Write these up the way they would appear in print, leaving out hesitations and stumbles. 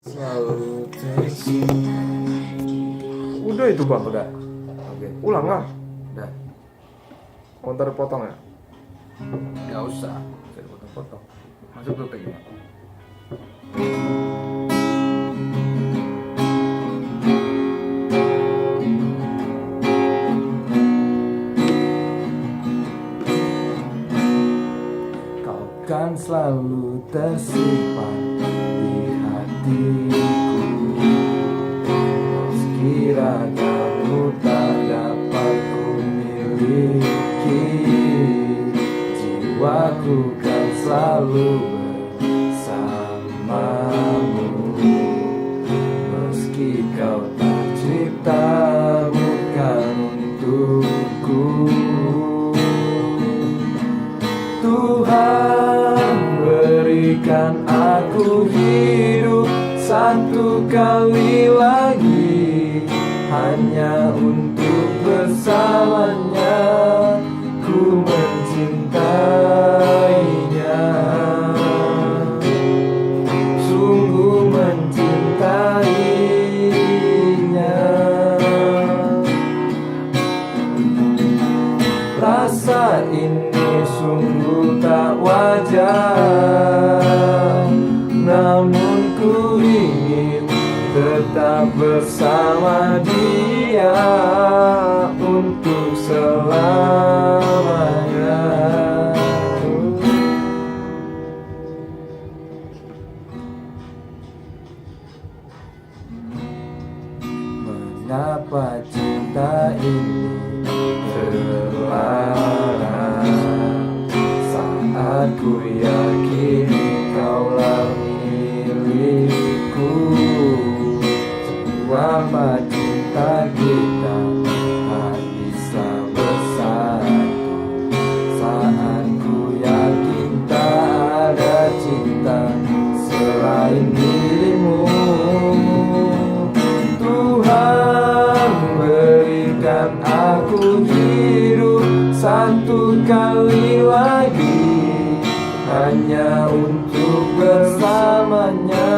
Selalu udah itu bang, udah. Oke, ulang lah. Udah. Komentar potong ya? Gak usah. Saya potong-potong. Masuk dulu kayaknya. Kau kan selalu tersimpan di hatiku, meski ragamu tak dapat ku miliki. Jiwaku kan selalu bersamamu, meski kau tak cipta bukan untukku. Tuhan berikan aku hidup satu kali lagi, hanya untuk bersamanya ku mencintainya, sungguh mencintainya. Rasa ini sungguh tak wajar, namun ku ingin tetap bersama dia untuk selamanya. Mengapa cinta ini terlarang, saat ku yakin kaulah milikku? Mengapa cinta kita tak bisa bersatu, saat ku yakin tak ada cinta selain dirimu? Tuhan berikan aku hidup satu kali lagi, hanya untuk bersamanya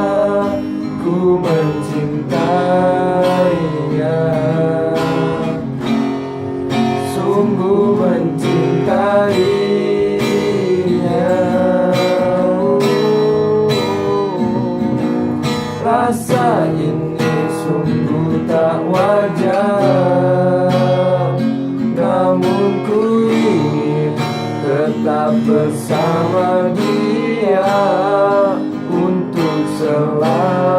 ku mencintainya, sungguh mencintainya. Rasa ini sungguh tak wajar, namun ku ingin tetap bersama dia untuk selamanya.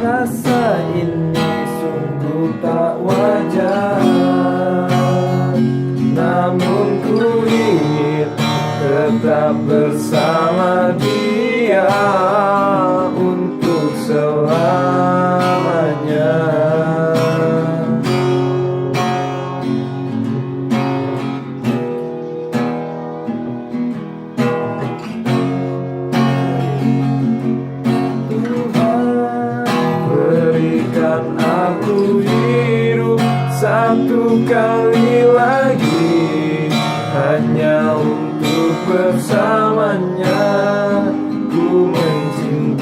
Rasa ini sungguh tak wajar, namun ku ingin tetap bersama dia untuk selamanya. Berikan aku hidup satu kali lagi, hanya untuk bersamanya ku mencintai.